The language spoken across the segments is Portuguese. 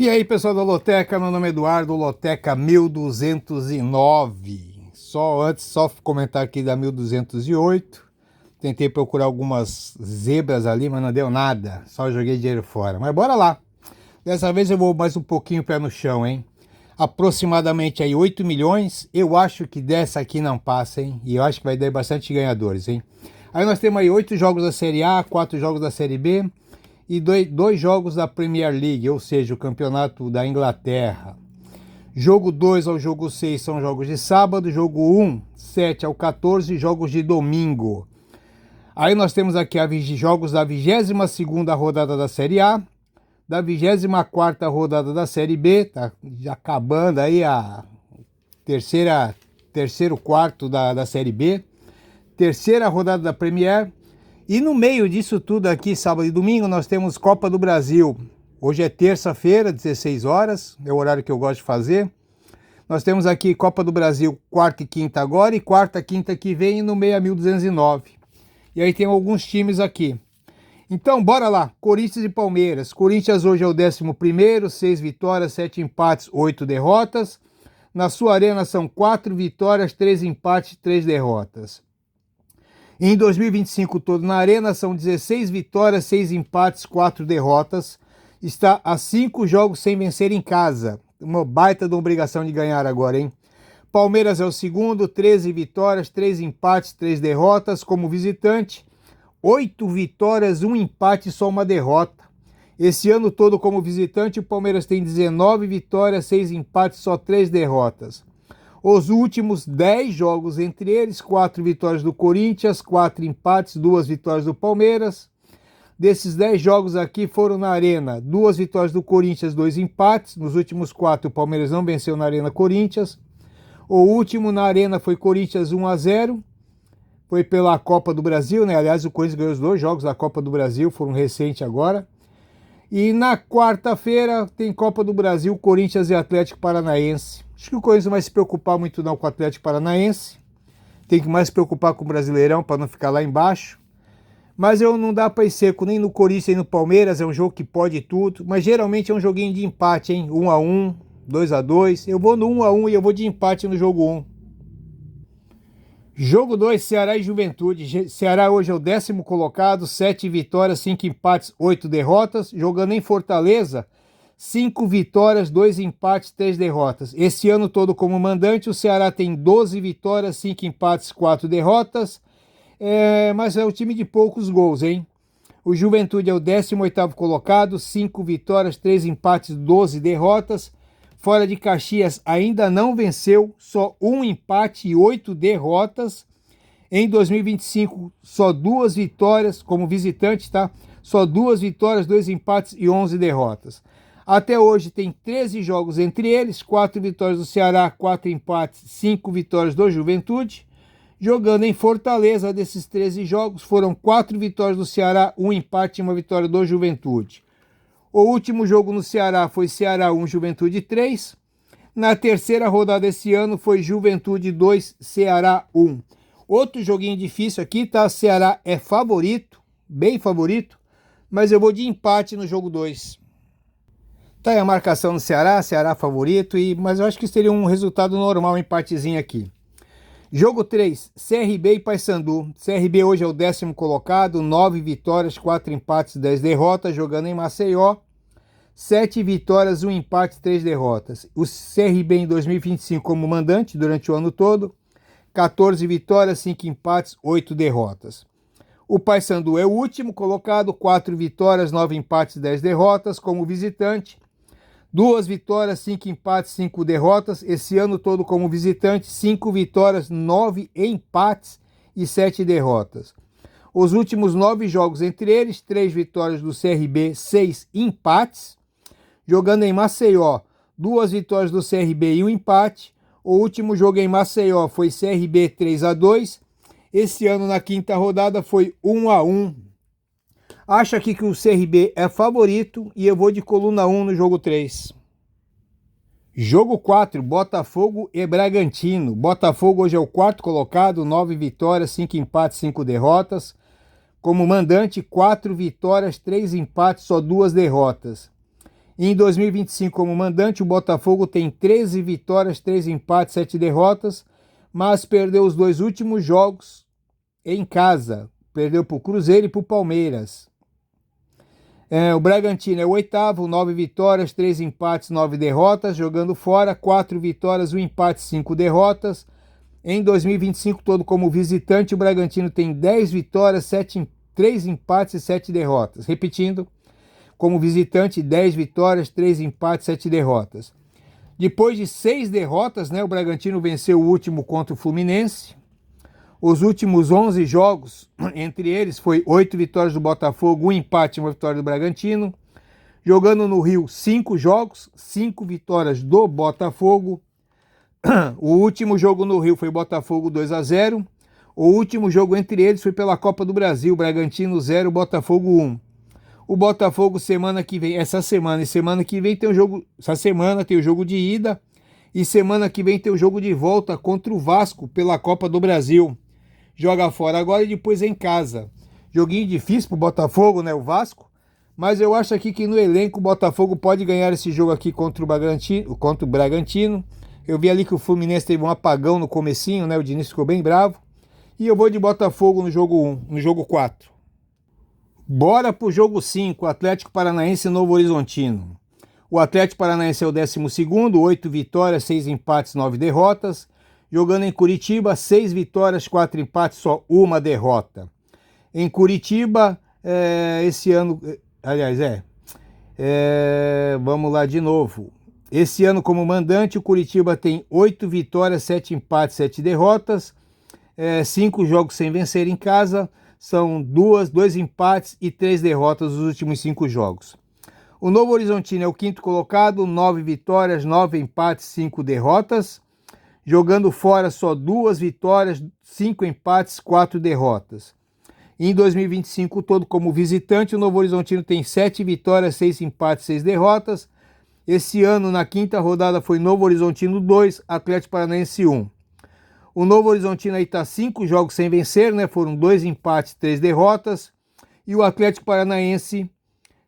E aí, pessoal da Loteca, meu nome é Eduardo, Loteca 1209. Só comentar aqui da 1208. Tentei procurar algumas zebras ali, mas não deu nada. Só joguei dinheiro fora. Mas bora lá. Dessa vez eu vou mais um pouquinho pé no chão, hein? Aproximadamente aí 8 milhões. Eu acho que dessa aqui não passa, hein? E eu acho que vai dar bastante ganhadores, hein? Aí nós temos aí 8 jogos da Série A, 4 jogos da Série B e dois jogos da Premier League, ou seja, o campeonato da Inglaterra. Jogo 2 ao jogo 6 são jogos de sábado, jogo 1, 7 ao 14, jogos de domingo. Aí nós temos aqui jogos da 22ª rodada da Série A, da 24ª rodada da Série B, tá já acabando aí a terceiro quarto da Série B, terceira rodada da Premier. E no meio disso tudo aqui, sábado e domingo, nós temos Copa do Brasil. Hoje é terça-feira, 16 horas, é o horário que eu gosto de fazer. Nós temos aqui Copa do Brasil, quarta e quinta agora, e quarta, quinta que vem, e no meio a 1209. E aí tem alguns times aqui. Então, bora lá, Corinthians e Palmeiras. Corinthians hoje é o 11º, 6 vitórias, 7 empates, 8 derrotas. Na sua arena são 4 vitórias, 3 empates, 3 derrotas. Em 2025 todo na arena são 16 vitórias, 6 empates, 4 derrotas. Está a 5 jogos sem vencer em casa. Uma baita de obrigação de ganhar agora, hein? Palmeiras é o segundo, 13 vitórias, 3 empates, 3 derrotas. Como visitante, 8 vitórias, 1 empate e só uma derrota. Esse ano todo como visitante, o Palmeiras tem 19 vitórias, 6 empates, só 3 derrotas. Os últimos 10 jogos entre eles, 4 vitórias do Corinthians, 4 empates, 2 vitórias do Palmeiras. Desses 10 jogos aqui foram na Arena, 2 vitórias do Corinthians, 2 empates. Nos últimos 4 o Palmeiras não venceu na Arena Corinthians. O último na Arena foi Corinthians 1-0. Foi pela Copa do Brasil, né? Aliás, o Corinthians ganhou os 2 jogos da Copa do Brasil, foram recentes agora. E na quarta-feira tem Copa do Brasil, Corinthians e Atlético Paranaense. Acho que o Corinthians não vai se preocupar muito não com o Atlético Paranaense. Tem que mais se preocupar com o Brasileirão para não ficar lá embaixo. Mas não dá para ir seco nem no Corinthians nem no Palmeiras. É um jogo que pode tudo. Mas geralmente é um joguinho de empate, hein? 1-1, 2-2. Eu vou no 1-1 e eu vou de empate no jogo 1. Jogo 2, Ceará e Juventude. Ceará hoje é o 10º colocado, 7 vitórias, 5 empates, 8 derrotas. Jogando em Fortaleza, 5 vitórias, 2 empates, 3 derrotas. Esse ano todo como mandante, o Ceará tem 12 vitórias, 5 empates, 4 derrotas. Mas é um time de poucos gols, hein? O Juventude é o 18º colocado, 5 vitórias, 3 empates, 12 derrotas. Fora de Caxias ainda não venceu, só 1 empate e 8 derrotas. Em 2025, só 2 vitórias como visitante, tá? Só 2 vitórias, 2 empates e 11 derrotas. Até hoje tem 13 jogos entre eles, 4 vitórias do Ceará, 4 empates, 5 vitórias do Juventude. Jogando em Fortaleza, desses 13 jogos, foram 4 vitórias do Ceará, 1 empate e 1 vitória do Juventude. O último jogo no Ceará foi Ceará 1, Juventude 3. Na terceira rodada desse ano foi Juventude 2, Ceará 1. Outro joguinho difícil aqui, tá? Ceará é favorito, bem favorito, mas eu vou de empate no jogo 2. Tá aí a marcação no Ceará, Ceará favorito, mas eu acho que seria um resultado normal, um empatezinho aqui. Jogo 3, CRB e Paysandu. CRB hoje é o 10º colocado, 9 vitórias, 4 empates, 10 derrotas, jogando em Maceió. 7 vitórias, 1 empate, 3 derrotas. O CRB em 2025 como mandante durante o ano todo, 14 vitórias, 5 empates, 8 derrotas. O Paysandu é o último colocado, 4 vitórias, 9 empates, 10 derrotas, como visitante. 2 vitórias, 5 empates, 5 derrotas. Esse ano todo como visitante, 5 vitórias, 9 empates e 7 derrotas. Os últimos 9 jogos entre eles, 3 vitórias do CRB, 6 empates. Jogando em Maceió, 2 vitórias do CRB e 1 empate. O último jogo em Maceió foi CRB 3-2. Esse ano na quinta rodada foi 1-1. Acho aqui que o CRB é favorito e eu vou de coluna 1 no jogo 3. Jogo 4, Botafogo e Bragantino. Botafogo hoje é o 4º colocado, 9 vitórias, 5 empates, 5 derrotas. Como mandante, 4 vitórias, 3 empates, só 2 derrotas. Em 2025, como mandante, o Botafogo tem 13 vitórias, 3 empates, 7 derrotas, mas perdeu os 2 últimos jogos em casa. Perdeu para o Cruzeiro e para o Palmeiras. O Bragantino é o 8º, 9 vitórias, 3 empates, 9 derrotas. Jogando fora, 4 vitórias, 1 empate, 5 derrotas. Em 2025, todo como visitante, o Bragantino tem 10 vitórias, 3 empates e 7 derrotas. Repetindo, como visitante, 10 vitórias, 3 empates, 7 derrotas. Depois de 6 derrotas, o Bragantino venceu o último contra o Fluminense. Os últimos 11 jogos, entre eles, foi 8 vitórias do Botafogo, 1 empate e 1 vitória do Bragantino. Jogando no Rio, 5 jogos, 5 vitórias do Botafogo. O último jogo no Rio foi Botafogo 2-0. O último jogo entre eles foi pela Copa do Brasil, Bragantino 0, Botafogo 1. O Botafogo essa semana e semana que vem tem o jogo, essa semana tem o jogo de ida e semana que vem tem o jogo de volta contra o Vasco pela Copa do Brasil. Joga fora agora e depois em casa. Joguinho difícil pro Botafogo, o Vasco, mas eu acho aqui que no elenco o Botafogo pode ganhar esse jogo aqui contra o Bragantino. Eu vi ali que o Fluminense teve um apagão no comecinho, o Diniz ficou bem bravo. E eu vou de Botafogo no jogo 1, no jogo 4. Bora pro jogo 5, Atlético Paranaense e Novo Horizontino. O Atlético Paranaense é o 12º, 8 vitórias, 6 empates, 9 derrotas. Jogando em Curitiba, 6 vitórias, 4 empates, só 1 derrota. Em Curitiba, esse ano... vamos lá de novo. Esse ano, como mandante, o Curitiba tem 8 vitórias, 7 empates, 7 derrotas. 5 jogos sem vencer em casa. São 2 empates e 3 derrotas nos últimos 5 jogos. O Novo Horizontino é o 5º colocado, 9 vitórias, 9 empates, 5 derrotas. Jogando fora, só 2 vitórias, 5 empates, 4 derrotas. Em 2025, todo como visitante, o Novo Horizontino tem 7 vitórias, 6 empates, 6 derrotas. Esse ano, na 5ª rodada, foi Novo Horizontino 2, Atlético Paranaense 1. O Novo Horizontino aí está 5 jogos sem vencer, Foram 2 empates, 3 derrotas. E o Atlético Paranaense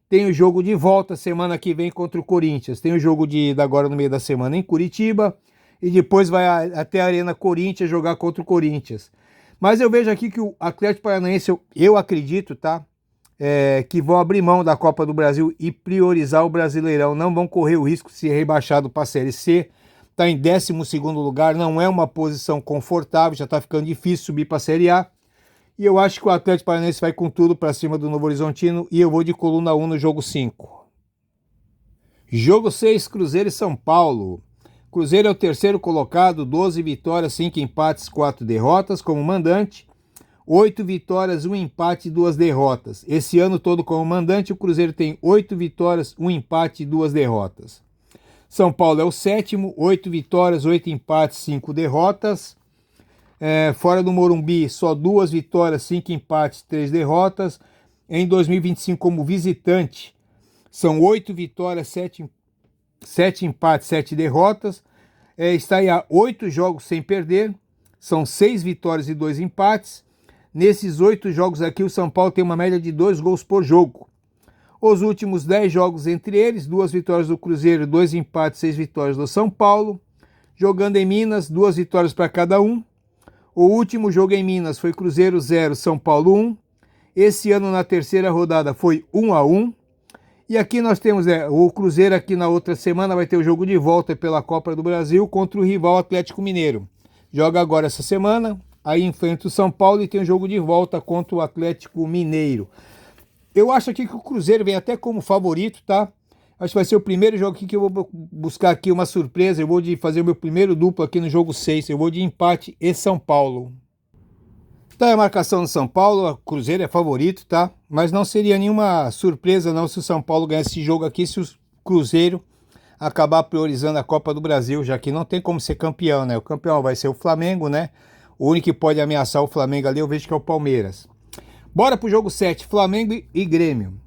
tem o jogo de volta semana que vem contra o Corinthians. Tem o jogo de ida agora no meio da semana em Curitiba. E depois vai até a Arena Corinthians jogar contra o Corinthians. Mas eu vejo aqui que o Atlético Paranaense, eu acredito, que vão abrir mão da Copa do Brasil e priorizar o Brasileirão. Não vão correr o risco de ser rebaixado para a Série C. Está em 12º lugar, não é uma posição confortável, já está ficando difícil subir para a Série A. E eu acho que o Atlético Paranaense vai com tudo para cima do Novo Horizontino e eu vou de coluna 1 no jogo 5. Jogo 6, Cruzeiro e São Paulo. Cruzeiro é o 3º colocado, 12 vitórias, 5 empates, 4 derrotas como mandante. 8 vitórias, 1 empate e 2 derrotas. Esse ano todo como mandante, o Cruzeiro tem 8 vitórias, 1 empate e 2 derrotas. São Paulo é o 7º, 8 vitórias, 8 empates, 5 derrotas. Fora do Morumbi, só 2 vitórias, 5 empates, 3 derrotas. Em 2025, como visitante, são 8 vitórias, 7 empates, 7 derrotas. Está aí há 8 jogos sem perder. São 6 vitórias e 2 empates. Nesses 8 jogos aqui, o São Paulo tem uma média de 2 gols por jogo. Os últimos 10 jogos entre eles, 2 vitórias do Cruzeiro, 2 empates, 6 vitórias do São Paulo. Jogando em Minas, 2 vitórias para cada um. O último jogo em Minas foi Cruzeiro 0, São Paulo 1. Esse ano, na 3ª rodada, foi 1-1. E aqui nós temos o Cruzeiro aqui na outra semana vai ter o jogo de volta pela Copa do Brasil contra o rival Atlético Mineiro. Joga agora essa semana, aí enfrenta o São Paulo e tem o jogo de volta contra o Atlético Mineiro. Eu acho aqui que o Cruzeiro vem até como favorito, tá? Acho que vai ser o primeiro jogo aqui que eu vou buscar aqui uma surpresa. Eu vou fazer o meu primeiro duplo aqui no jogo 6. Eu vou de empate e São Paulo. Tá a marcação do São Paulo, o Cruzeiro é favorito, tá? Mas não seria nenhuma surpresa não se o São Paulo ganhar esse jogo aqui, se o Cruzeiro acabar priorizando a Copa do Brasil, já que não tem como ser campeão, O campeão vai ser o Flamengo, O único que pode ameaçar o Flamengo ali eu vejo que é o Palmeiras. Bora pro jogo 7, Flamengo e Grêmio.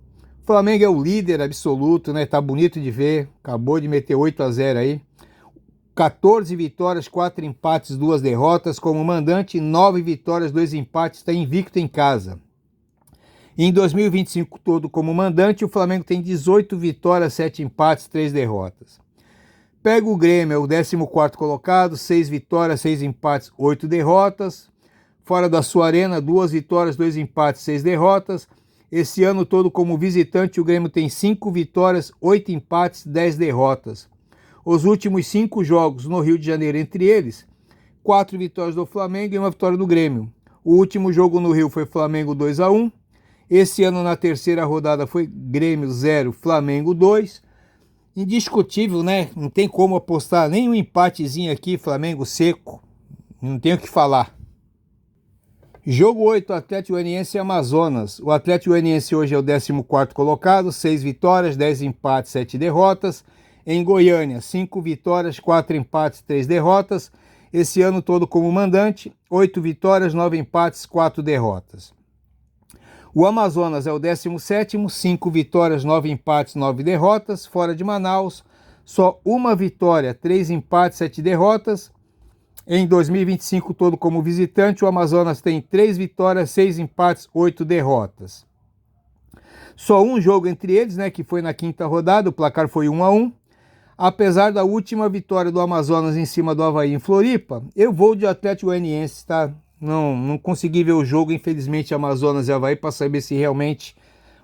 O Flamengo é o líder absoluto, Tá bonito de ver, acabou de meter 8-0 aí. 14 vitórias, 4 empates, 2 derrotas. Como mandante, 9 vitórias, 2 empates, está invicto em casa. Em 2025 todo como mandante, o Flamengo tem 18 vitórias, 7 empates, 3 derrotas. Pega o Grêmio, é o 14º colocado, 6 vitórias, 6 empates, 8 derrotas. Fora da sua arena, 2 vitórias, 2 empates, 6 derrotas. Esse ano todo como visitante, o Grêmio tem 5 vitórias, 8 empates, 10 derrotas. Os últimos 5 jogos no Rio de Janeiro, entre eles, 4 vitórias do Flamengo e 1 vitória do Grêmio. O último jogo no Rio foi Flamengo 2-1. Esse ano, na terceira rodada, foi Grêmio 0, Flamengo 2. Indiscutível, né? Não tem como apostar nem um empatezinho aqui, Flamengo seco. Não tem o que falar. Jogo 8, Atlético Goianiense e Amazonas. O Atlético Goianiense hoje é o 14º colocado, 6 vitórias, 10 empates, 7 derrotas. Em Goiânia, 5 vitórias, 4 empates, 3 derrotas. Esse ano todo como mandante, 8 vitórias, 9 empates, 4 derrotas. O Amazonas é o 17º, 5 vitórias, 9 empates, 9 derrotas. Fora de Manaus, só 1 vitória, 3 empates, 7 derrotas. Em 2025 todo como visitante, o Amazonas tem 3 vitórias, 6 empates, 8 derrotas. Só um jogo entre eles, né, que foi na quinta rodada, o placar foi 1-1. Apesar da última vitória do Amazonas em cima do Avaí em Floripa, eu vou de Atlético Goianiense, tá? Não consegui ver o jogo, infelizmente, Amazonas e Avaí, para saber se realmente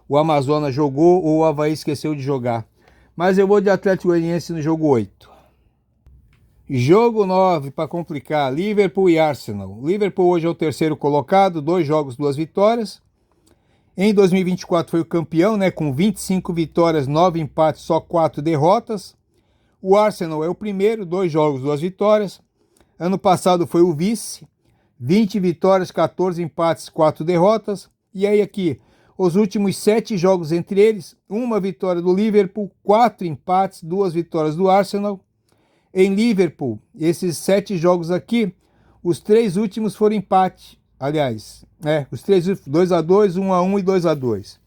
o Amazonas jogou ou o Avaí esqueceu de jogar. Mas eu vou de Atlético Goianiense no jogo 8. Jogo 9, para complicar, Liverpool e Arsenal. Liverpool hoje é o 3º colocado, 2 jogos, 2 vitórias. Em 2024 foi o campeão, né, com 25 vitórias, 9 empates, só 4 derrotas. O Arsenal é o primeiro, 2 jogos, 2 vitórias. Ano passado foi o vice, 20 vitórias, 14 empates, 4 derrotas. E aí aqui, os últimos 7 jogos entre eles, 1 vitória do Liverpool, 4 empates, 2 vitórias do Arsenal. Em Liverpool, esses 7 jogos aqui, os 3 últimos foram empate. Aliás, os 3, 2-2, 1-1 e 2-2.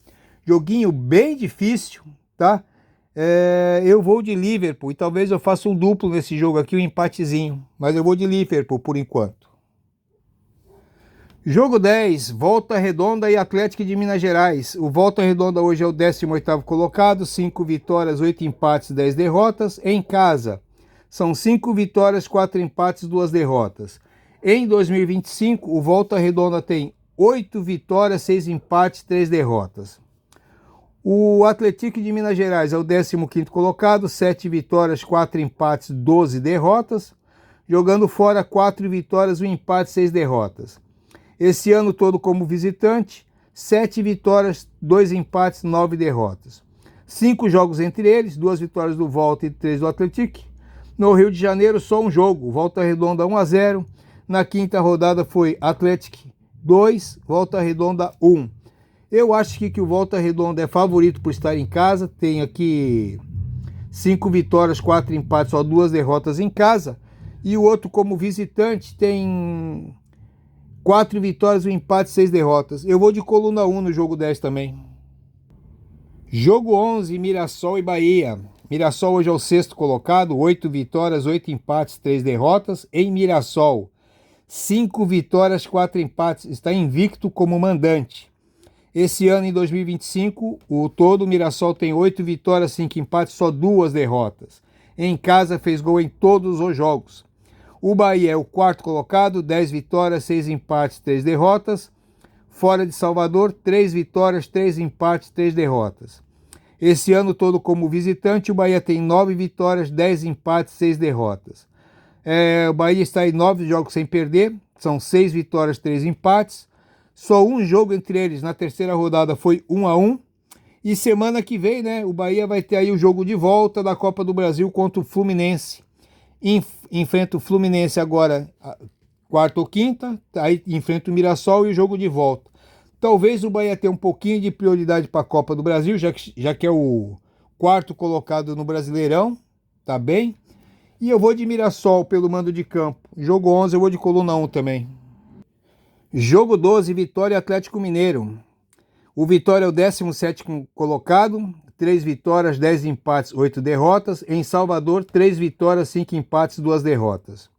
Joguinho bem difícil, tá? Eu vou de Liverpool e talvez eu faça um duplo nesse jogo aqui, um empatezinho. Mas eu vou de Liverpool por enquanto. Jogo 10, Volta Redonda e Atlético de Minas Gerais. O Volta Redonda hoje é o 18º colocado, 5 vitórias, 8 empates, 10 derrotas. Em casa, são 5 vitórias, 4 empates, 2 derrotas. Em 2025, o Volta Redonda tem 8 vitórias, 6 empates, 3 derrotas. O Atlético de Minas Gerais é o 15º colocado, 7 vitórias, 4 empates, 12 derrotas. Jogando fora, 4 vitórias, 1 empate, 6 derrotas. Esse ano todo como visitante, 7 vitórias, 2 empates, 9 derrotas. 5 jogos entre eles, 2 vitórias do Volta e 3 do Atlético. No Rio de Janeiro, só um jogo, Volta Redonda 1-0. Na quinta rodada foi Atlético 2, Volta Redonda 1. Eu acho que o Volta Redonda é favorito por estar em casa. Tem aqui 5 vitórias, 4 empates, só 2 derrotas em casa. E o outro, como visitante, tem 4 vitórias, 1 empate, 6 derrotas. Eu vou de coluna 1 no jogo 10 também. Jogo 11, Mirassol e Bahia. Mirassol hoje é o 6º colocado, 8 vitórias, 8 empates, 3 derrotas. Em Mirassol, 5 vitórias, 4 empates, está invicto como mandante. Esse ano, em 2025, o todo, o Mirassol tem 8 vitórias, 5 empates, só 2 derrotas. Em casa, fez gol em todos os jogos. O Bahia é o 4º colocado, 10 vitórias, 6 empates, 3 derrotas. Fora de Salvador, 3 vitórias, 3 empates, 3 derrotas. Esse ano todo como visitante, o Bahia tem 9 vitórias, 10 empates, 6 derrotas. O Bahia está em 9 jogos sem perder, são 6 vitórias, 3 empates. Só um jogo entre eles na terceira rodada foi 1-1. E semana que vem, né, o Bahia vai ter aí o jogo de volta da Copa do Brasil contra o Fluminense. Enfrenta o Fluminense agora, quarta ou quinta, aí enfrenta o Mirassol e o jogo de volta. Talvez o Bahia tenha um pouquinho de prioridade para a Copa do Brasil, já que é o 4º colocado no Brasileirão, tá bem? E eu vou de Mirassol pelo mando de campo. Jogo 11 eu vou de coluna 1 também. Jogo 12, Vitória e Atlético Mineiro. O Vitória é o 17º colocado, 3 vitórias, 10 empates, 8 derrotas. Em Salvador, 3 vitórias, 5 empates, 2 derrotas.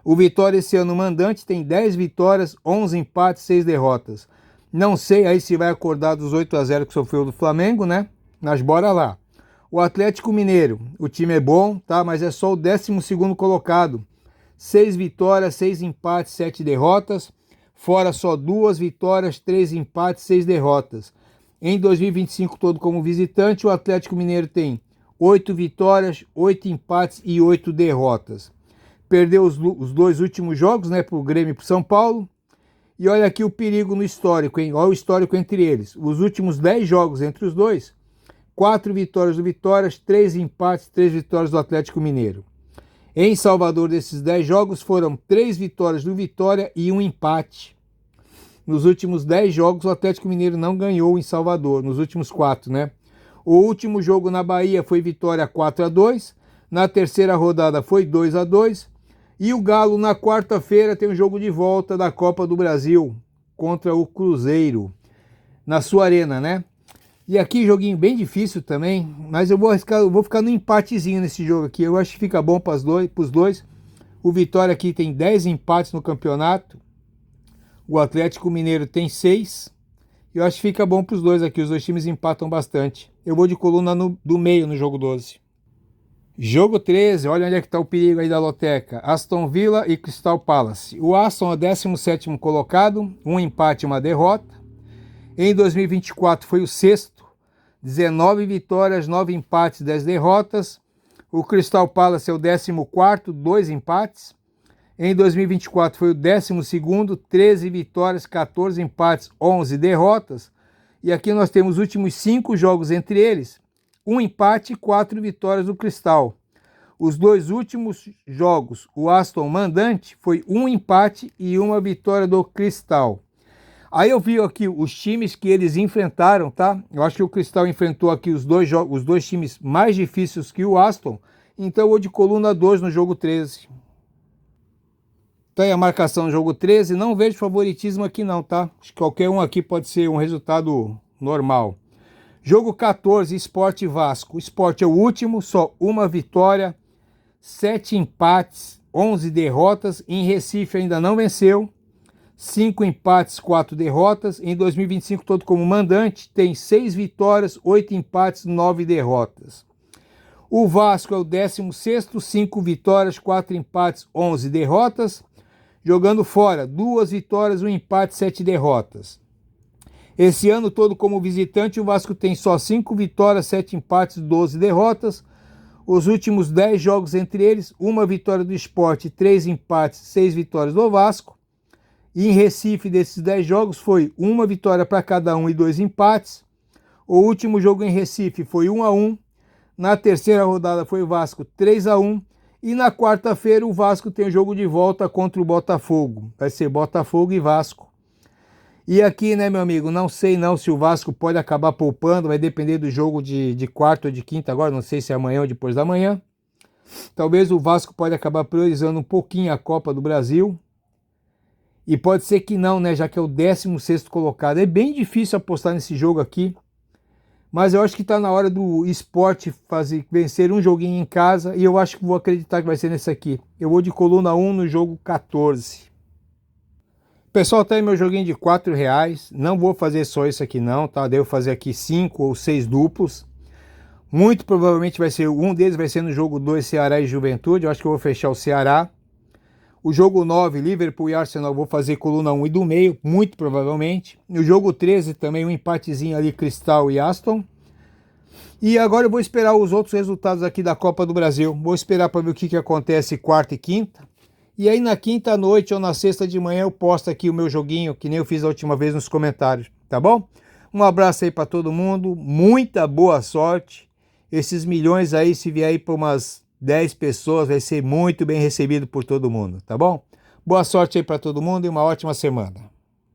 O Vitória esse ano mandante tem 10 vitórias, 11 empates, 6 derrotas. Não sei aí se vai acordar dos 8-0 que sofreu do Flamengo, né? Mas bora lá. O Atlético Mineiro, o time é bom, tá? Mas é só o 12º colocado. 6 vitórias, 6 empates, 7 derrotas. Fora só 2 vitórias, 3 empates, 6 derrotas. Em 2025 todo como visitante, o Atlético Mineiro tem 8 vitórias, 8 empates e 8 derrotas. Perdeu os 2 últimos jogos, né? Para o Grêmio e para o São Paulo. E olha aqui o perigo no histórico, hein? Olha o histórico entre eles. Os últimos 10 jogos entre os dois, 4 vitórias do Vitória, 3 empates, 3 vitórias do Atlético Mineiro. Em Salvador, desses 10 jogos, foram 3 vitórias do Vitória e 1 empate. Nos últimos 10 jogos, o Atlético Mineiro não ganhou em Salvador, nos últimos 4, né? O último jogo na Bahia foi vitória 4-2. Na terceira rodada foi 2-2. E o Galo, na quarta-feira, tem um jogo de volta da Copa do Brasil contra o Cruzeiro, na sua arena, né? E aqui, joguinho bem difícil também, mas eu vou ficar no empatezinho nesse jogo aqui. Eu acho que fica bom para os dois. O Vitória aqui tem 10 empates no campeonato. O Atlético Mineiro tem 6. Eu acho que fica bom para os dois aqui. Os dois times empatam bastante. Eu vou de coluna do meio no jogo 12. Jogo 13, olha onde é que está o perigo aí da loteca. Aston Villa e Crystal Palace. O Aston é o 17º colocado, 1 empate e 1 derrota. Em 2024 foi o 6º, 19 vitórias, 9 empates, 10 derrotas. O Crystal Palace é o 14º, 2 empates. Em 2024 foi o 12º, 13 vitórias, 14 empates, 11 derrotas. E aqui nós temos os últimos 5 jogos entre eles. 1 empate e 4 vitórias do Cristal. Os 2 últimos jogos, o Aston mandante, foi 1 empate e 1 vitória do Cristal. Aí eu vi aqui os times que eles enfrentaram, tá? Eu acho que o Cristal enfrentou aqui os dois times mais difíceis que o Aston. Então eu vou de coluna 2 no jogo 13. Tá aí a marcação no jogo 13. Não vejo favoritismo aqui não, tá? Acho que qualquer um aqui pode ser um resultado normal. Jogo 14, Sport e Vasco. O Sport é o último, só 1 vitória, 7 empates, 11 derrotas. Em Recife ainda não venceu. 5 empates, 4 derrotas. Em 2025 todo como mandante, tem 6 vitórias, 8 empates, 9 derrotas. O Vasco é o 16º, 5 vitórias, 4 empates, 11 derrotas. Jogando fora, 2 vitórias, 1 empate, 7 derrotas. Esse ano todo como visitante, o Vasco tem só 5 vitórias, 7 empates, 12 derrotas. Os últimos 10 jogos entre eles, 1 vitória do Sport, 3 empates, 6 vitórias do Vasco. E em Recife, desses 10 jogos, foi 1 vitória para cada um e 2 empates. O último jogo em Recife foi 1-1. Na terceira rodada foi o Vasco 3-1. E na quarta-feira o Vasco tem o jogo de volta contra o Botafogo. Vai ser Botafogo e Vasco. E aqui, né, meu amigo, não sei não se o Vasco pode acabar poupando, vai depender do jogo de quarta ou de quinta agora, não sei se é amanhã ou depois da manhã. Talvez o Vasco pode acabar priorizando um pouquinho a Copa do Brasil. E pode ser que não, né, já que é o 16º colocado. É bem difícil apostar nesse jogo aqui, mas eu acho que está na hora do Sport vencer um joguinho em casa e eu acho que vou acreditar que vai ser nesse aqui. Eu vou de coluna 1 no jogo 14. Pessoal, tá aí meu joguinho de R$4. Não vou fazer só isso aqui não, tá? Devo fazer aqui 5 ou 6 duplos. Muito provavelmente vai ser, um deles vai ser no jogo 2, Ceará e Juventude. Eu acho que eu vou fechar o Ceará. O jogo 9, Liverpool e Arsenal, vou fazer coluna 1 e do meio, muito provavelmente. No jogo 13 também um empatezinho ali, Cristal e Aston. E agora eu vou esperar os outros resultados aqui da Copa do Brasil. Vou esperar para ver o que acontece quarta e quinta. E aí na quinta noite ou na sexta de manhã eu posto aqui o meu joguinho, que nem eu fiz a última vez nos comentários, tá bom? Um abraço aí para todo mundo, muita boa sorte. Esses milhões aí, se vier aí para umas 10 pessoas, vai ser muito bem recebido por todo mundo, tá bom? Boa sorte aí para todo mundo e uma ótima semana.